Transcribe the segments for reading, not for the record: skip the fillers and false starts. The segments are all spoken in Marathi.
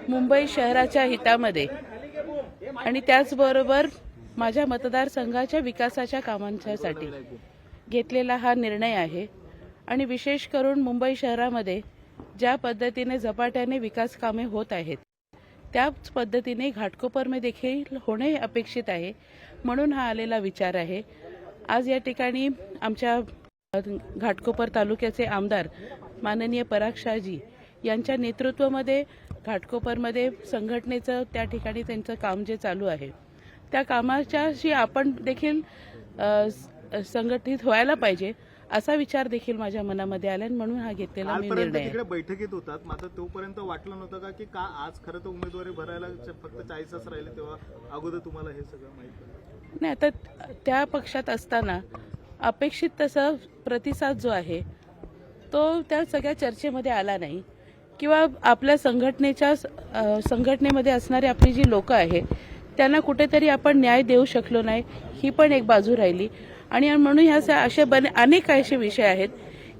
मुंबई शहराच्या हितामध्ये आणि त्याचबरोबर माझ्या मतदारसंघाच्या विकासाच्या कामांसाठी घेतलेला हा निर्णय आहे। आणि विशेष करून मुंबई शहरामध्ये ज्या पद्धतीने झपाट्याने विकास कामे होत आहेत त्याच पद्धतीने घाटकोपरमध्ये देखील होणे अपेक्षित आहे, म्हणून हा आलेला विचार आहे। आज या ठिकाणी आमच्या घाटकोपर तालुक्याचे आमदार माननीय पराग शाहजी यांच्या नेतृत्वामध्ये घाटकोपरमध्ये संघटनेचं त्या ठिकाणी त्यांचं काम जे चालू आहे त्या कामाच्याशी आपण देखील संघटित व्हायला पाहिजे असा विचार देखील माझ्या मनामध्ये आला, म्हणून हा घेतलेला मी निर्णय आहे। तिकडे बैठकीत होतात मात्र तोपर्यंत वाटलं नव्हतं का की आज खरं तर उमेदवारी भरायला फक्त 40च राहिले, तेव्हा अगोदर तुम्हाला हे सगळं माहिती नाही? आता त्या पक्षात असताना अपेक्षित तसा प्रतिसाद जो आहे तो त्या सगळ्या चर्चेमध्ये आला नाही, किंवा आपल्या संघटनेमध्ये असणारी आपली जी लोक आहेत त्यांना कुठेतरी आपण न्याय देऊ शकलो नाही, ही पण एक बाजू राहिली। आणि म्हणून ह्या असे अनेक असे विषय आहेत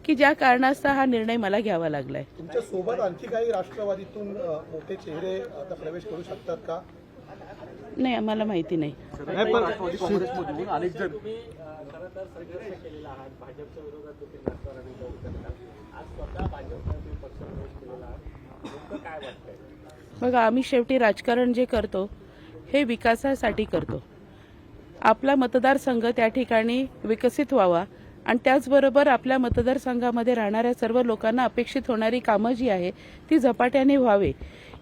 की ज्या कारणास्तव हा निर्णय मला घ्यावा लागलाय। तुमच्या सोबत आणखी काही राष्ट्रवादीतून मोठे चेहरे आता प्रवेश करू शकतात का? नाही, आम्हाला माहिती नाही। बघा, आम्ही शेवटी राजकारण जे करतो हे विकासासाठी करतो। आपला मतदारसंघ त्या ठिकाणी विकसित व्हावा आणि त्याचबरोबर आपल्या मतदारसंघामध्ये राहणाऱ्या सर्व लोकांना अपेक्षित होणारी कामं जी आहे ती झपाट्याने व्हावे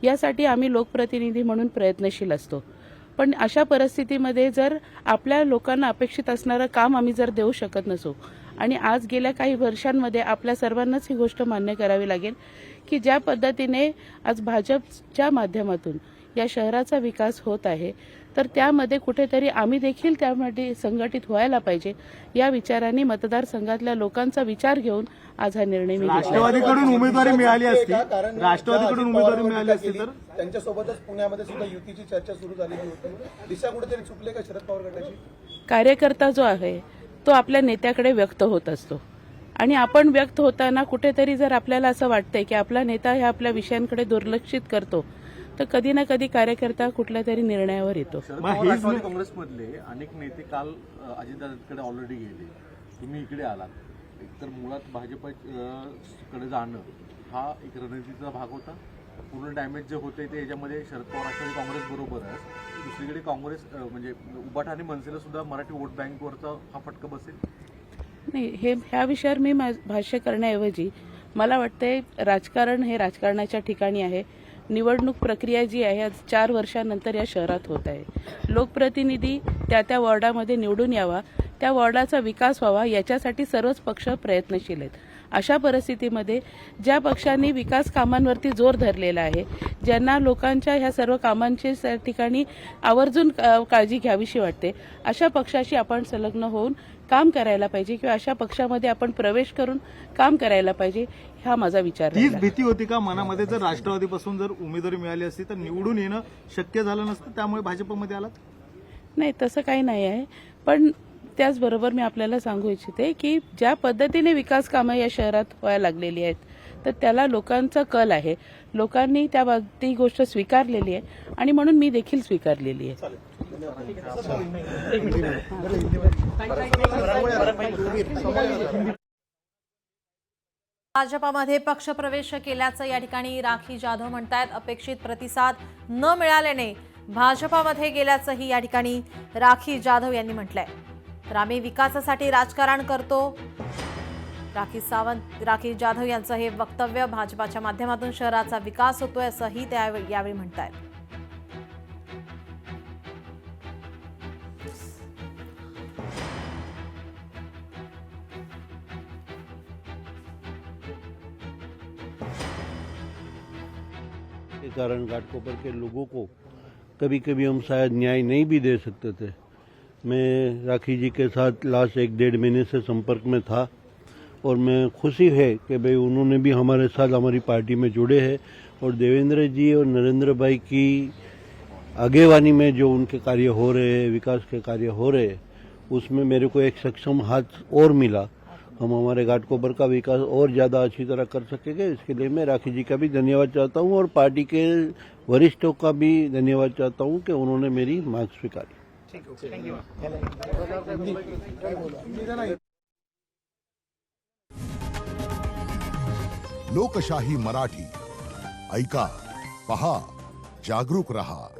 यासाठी आम्ही लोकप्रतिनिधी म्हणून प्रयत्नशील असतो। पण अशा परिस्थितीमध्ये जर आपल्या लोकांना अपेक्षित असणारं काम आम्ही जर देऊ शकत नसू, आणि आज गेल्या काही वर्षांमध्ये आपल्या सर्वांनाच ही गोष्ट मान्य करावी लागेल की ज्या पद्धतीने आज भाजपच्या माध्यमातून या शहराचा विकास होत आहे तर त्यामध्ये कुठेतरी आम्ही देखील त्यामध्ये संघटित व्हायला पाहिजे या विचाराने मतदारसंघातल्या लोकांचा विचार घेऊन आज हा निर्णय मी घेतला। राष्ट्रवादीकडून उमेदवारी मिळाली असती तर त्यांच्यासोबतच पुण्यामध्ये सुद्धा युतीची चर्चा सुरू झालेली होती। दिशा कुठेतरी चुकले का शरद पवार गटाची? कार्यकर्ता जो आहे तो आपल्या नेत्याकडे व्यक्त होत असतो, आणि आपण व्यक्त होताना कुठेतरी जर आपल्याला असं वाटतंय की आपला नेता ह्या आपल्या विषयांकडे दुर्लक्षित करतो तर कधी ना कधी कार्यकर्ता कुठल्या तरी निर्णयावर येतो। राष्ट्रवादी काँग्रेसमधले अनेक नेते काल अजितदादांकडे ऑलरेडी गेले, तुम्ही इकडे आलात, तर मुळात भाजपकडे जाणं हा एक रणनीतीचा भाग होता। पूर्ण डॅमेज जे होते ते याच्यामध्ये शरद पवार राष्ट्रवादी काँग्रेस बरोबरच दुसरीकडे काँग्रेस म्हणजे उबाठ आणि मनसेला सुद्धा मराठी वोट बँकवरचा हा फटका बसेल? नाही, ह्या विषयावर मी भाष्य करण्याऐवजी मला वाटतंय राजकारण हे राजकारणाच्या ठिकाणी आहे। निवडणूक प्रक्रिया जी आहे आज 4 वर्षांनंतर या शहरात होत आहे। लोकप्रतिनिधी त्या वॉर्डामध्ये निवडून यावा, त्या वॉर्डाचा विकास व्हावा याच्यासाठी सर्वच पक्ष प्रयत्नशील आहेत। अशा परिस्थितीमध्ये ज्या पक्षांनी विकास कामांवरती जोर धरलेला आहे, ज्यांना लोकांच्या ह्या सर्व कामांची ठिकाणी आवर्जून काळजी घ्यावीशी वाटते, अशा पक्षाशी आपण संलग्न होऊन काम करायला पाहिजे किंवा अशा पक्षामध्ये आपण प्रवेश करून काम करायला पाहिजे, हा माझा विचार आहे। तीच भीती होती का मनामध्ये जर राष्ट्रवादीपासून जर उमेदवारी मिळाली असती तर निवडून येणं शक्य झालं नसतं, त्यामुळे भाजपमध्ये आलात? नाही, तसं काही नाही आहे। पण त्याचबरोबर मी आपल्याला सांगू इच्छिते की ज्या पद्धतीने विकास कामं या शहरात व्हायला लागलेली आहेत तर त्याला लोकांचा कल आहे, लोकांनी ती गोष्ट स्वीकारलेली आहे आणि म्हणून मी देखील स्वीकारलेली आहे। भाजपामध्ये पक्षप्रवेश केल्याचं या ठिकाणी राखी जाधव म्हणतायत। अपेक्षित प्रतिसाद न मिळाल्याने भाजपामध्ये गेल्याचंही या ठिकाणी राखी जाधव यांनी म्हटलंय। तर आम्ही विकासासाठी राजकारण करतो, राखी जाधव यांचं हे वक्तव्य। भाजपाच्या माध्यमातून शहराचा विकास होतोय असंही ते यावेळी म्हणतायत। के कारण घाटकोपर के लोगों को कभी कभी हम शायद न्याय नहीं भी दे सकते थे। मैं राखी जी के साथ लास्ट 1-1.5 महीने से संपर्क में था और मैं खुशी है कि भाई उन्होंने भी हमारे साथ हमारी पार्टी में जुड़े हैं और देवेंद्र जी और नरेंद्र भाई की आगेवानी में जो उनके कार्य हो रहे हैं, विकास के कार्य हो रहे हैं, उसमें मेरे को एक सक्षम हाथ और मिला। हम हमारे घाटकोपर का विकास और ज़्यादा अच्छी तरह कर सकेंगे। इसके लिए मैं राखी जी का भी धन्यवाद चाहता हूँ और पार्टी के वरिष्ठों का भी धन्यवाद चाहता हूं कि उन्होंने मेरी मांग स्वीकारी। लोकशाही मराठी ऐका, पहा, जागरूक रहा।